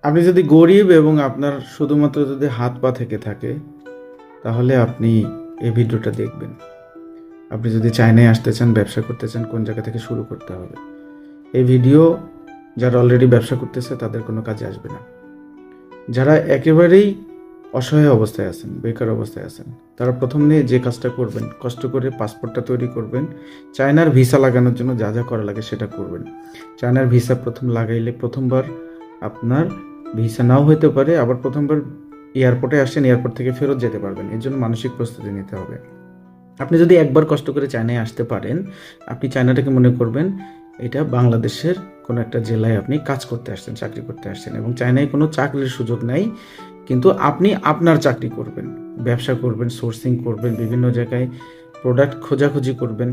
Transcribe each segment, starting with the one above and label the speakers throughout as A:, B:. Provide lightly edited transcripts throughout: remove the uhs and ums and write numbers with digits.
A: আপনি যদি গরিব এবং আপনার শুধুমাত্র যদি হাত পা থেকে থাকে, তাহলে আপনি এই ভিডিওটা দেখবেন। আপনি যদি চায়নায় আসতে চান, ব্যবসা করতে চান, কোন জায়গা থেকে শুরু করতে হবে, এই ভিডিও যারা অলরেডি ব্যবসা করতেছে তাদের কোনো কাজে আসবে না। যারা একেবারেই অসহায় অবস্থায় আছেন, বেকার অবস্থায় আছেন, তারা প্রথম নিয়ে যে কাজটা করবেন, কষ্ট করে পাসপোর্টটা তৈরি করবেন। চায়নার ভিসা লাগানোর জন্য যা যা করা লাগে সেটা করবেন। চায়নার ভিসা প্রথম লাগাইলে প্রথমবার আপনার ভিসা নাও হইতে পারে, আবার প্রথমবার এয়ারপোর্টে আসেন, এয়ারপোর্ট থেকে ফেরত যেতে পারবেন। এর জন্য মানসিক প্রস্তুতি নিতে হবে। আপনি যদি একবার কষ্ট করে চায়নায় আসতে পারেন, আপনি চায়নাটাকে মনে করবেন এটা বাংলাদেশের কোনো একটা জেলায় আপনি কাজ করতে আসছেন, চাকরি করতে আসছেন, এবং চায়নায় কোনো চাকরির সুযোগ নাই, কিন্তু আপনি আপনার চাকরি করবেন, ব্যবসা করবেন, সোর্সিং করবেন, বিভিন্ন জায়গায় প্রোডাক্ট খোঁজাখুঁজি করবেন,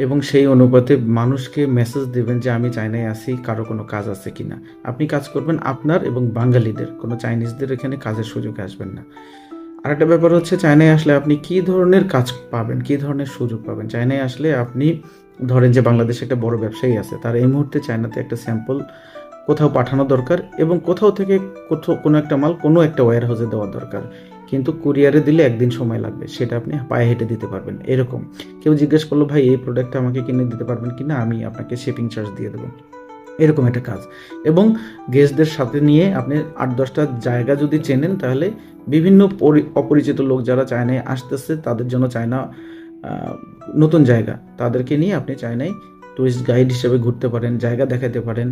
A: এবং সেই অনুপাতে মানুষকে মেসেজ দেবেন যে আমি চায়নায় আসি, কারো কোনো কাজ আছে কি না। আপনি কাজ করবেন আপনার এবং বাঙালিদের, কোনো চাইনিজদের এখানে কাজের সুযোগ আসবেন না। আর একটা ব্যাপার হচ্ছে, চায়নায় আসলে আপনি কী ধরনের কাজ পাবেন, কী ধরনের সুযোগ পাবেন। চায়নায় আসলে আপনি ধরেন যে বাংলাদেশে একটা বড় ব্যবসায়ী আছে, তার এই মুহূর্তে চায়নাতে একটা স্যাম্পল কোথাও পাঠানো দরকার, এবং কোথাও থেকে কোথাও কোনো একটা মাল কোনো একটা ওয়্যার হাউসে দেওয়া দরকার, কিন্তু কুরিয়ারে দিলে একদিন সময় লাগবে, সেটা আপনি পায়ে হেঁটে দিতে পারবেন। এরকম কেউ জিজ্ঞেস করলো, ভাই এই প্রোডাক্টটা আমাকে কিনে দিতে পারবেন কিনা, আমি আপনাকে শিপিং চার্জ দিয়ে দেবো, এরকম একটা কাজ। এবং গেস্টদের সাথে নিয়ে আপনি 8-10টা জায়গা যদি চেনেন, তাহলে বিভিন্ন অপরিচিত লোক যারা চায়নায় আসতেছে তাদের জন্য চায়না নতুন জায়গা, তাদেরকে নিয়ে আপনি চায়নায় টুরিস্ট গাইড হিসেবে ঘুরতে পারেন, জায়গা দেখাতে পারেন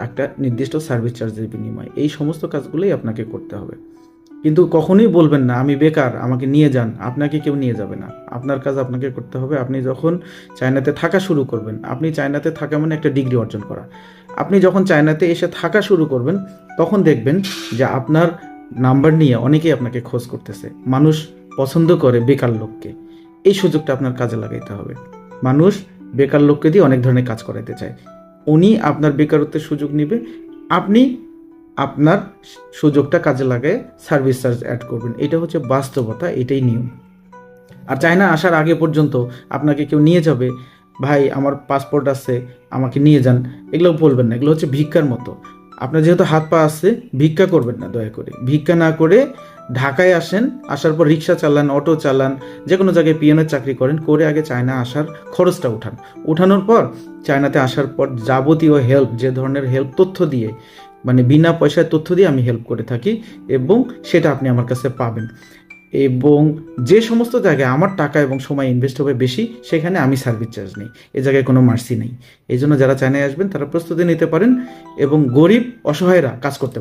A: একটা নির্দিষ্ট সার্ভিস চার্জের বিনিময়ে। এই সমস্ত কাজগুলোই আপনাকে করতে হবে। কিন্তু কখনোই বলবেন না আমি বেকার, আমাকে নিয়ে যান। আপনাকে কেউ নিয়ে যাবে না, আপনার কাজ আপনাকে করতে হবে। আপনি যখন চায়নাতে থাকা শুরু করবেন, আপনি চায়নাতে থাকা মানে একটা ডিগ্রি অর্জন করা। আপনি যখন চায়নাতে এসে থাকা শুরু করবেন, তখন দেখবেন যে আপনার নাম্বার নিয়ে অনেকেই আপনাকে খোঁজ করতেছে। মানুষ পছন্দ করে বেকার লোককে। এই সুযোগটা আপনার কাজে লাগাইতে হবে। মানুষ বেকার লোককে দিয়ে অনেক ধরনের কাজ করাইতে চায়। উনি আপনার বেকারত্বের সুযোগ নিবে, আপনি আপনার সুযোগটা কাজে লাগায় সার্ভিস চার্জ অ্যাড করবেন। এটা হচ্ছে বাস্তবতা, এটাই নিয়ম। আর চায়না আসার আগে পর্যন্ত আপনাকে কেউ নিয়ে যাবে, ভাই আমার পাসপোর্ট আছে আমাকে নিয়ে যান, এগুলো বলবেন না। এগুলো হচ্ছে ভিক্ষার মতো। আপনার যেহেতু হাত পা আছে, ভিক্ষা করবেন না, দয়া করে ভিক্ষা না করে ঢাকায় আসেন। আসার পর রিক্সা চালান, অটো চালান, যে কোনো জায়গায় পিয়নের চাকরি করেন, করে আগে চায়না আসার খরচটা উঠান। উঠানোর পর চায়নাতে আসার পর যাবতীয় হেল্প, যে ধরনের হেল্প তথ্য দিয়ে, মানে বিনা পয়সায় তথ্য দিয়ে আমি হেল্প করে থাকি, এবং সেটা আপনি আমার কাছে পাবেন। এবং যে সমস্ত জায়গায় আমার টাকা এবং সময় ইনভেস্ট হবে বেশি, সেখানে আমি সার্ভিস চার্জ নেই। এ জায়গায় কোনো মার্সি নেই। এই জন্য যারা চায়নায় আসবেন তারা প্রস্তুতি নিতে পারেন, এবং গরিব অসহায়রা কাজ করতে